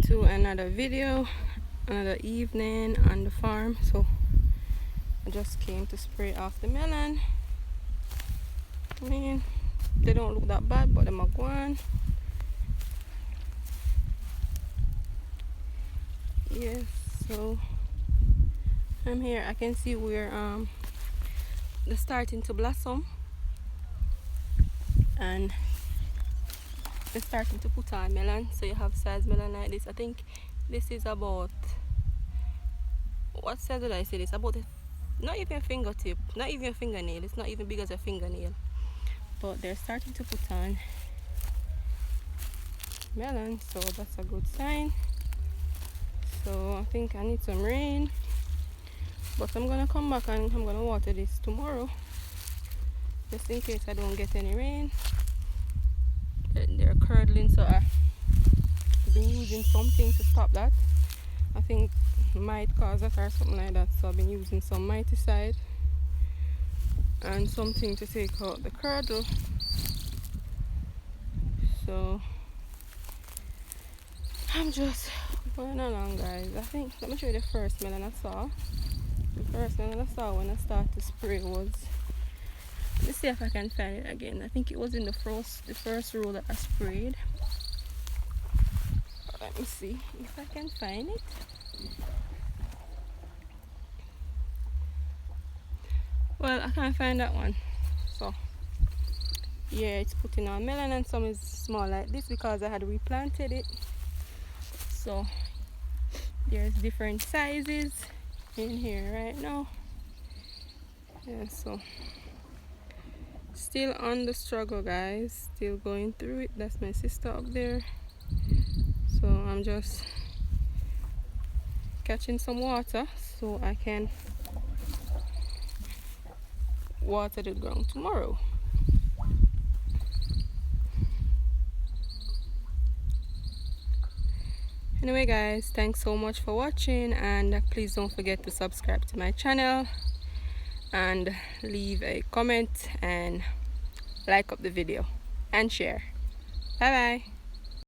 to another video, another evening on the farm. So I just came to spray off the melon. I mean, they don't look that bad, but them are going. Yes, so I'm here. I can see where they're starting to blossom and they're starting to put on melon. So you have size melon like this. I think this is about, what size did I say this? About not even a fingertip, not even a fingernail. It's not even big as a fingernail. But they're starting to put on melon, so that's a good sign. So I think I need some rain, but I'm gonna come back and I'm gonna water this tomorrow, just in case I don't get any rain. They're curdling, so I've been using something to stop that. I think might cause that or something like that, so I've been using some mighticide and something to take out the curdle. So I'm just going along, guys. I think, let me show you the first melon I saw. The first melon I saw when I started to spray was, let's see if I can find it again. I think it was in the first row that I sprayed. Let me see if I can find it. Well, I can't find that one. So yeah, it's putting on melon, and some is small like this because I had replanted it. So there's different sizes in here right now. Yeah, so still on the struggle, guys, still going through it. That's my sister up there. So I'm just catching some water so I can water the ground tomorrow. Anyway, guys, thanks so much for watching, and please don't forget to subscribe to my channel and leave a comment and like up the video and share. Bye bye.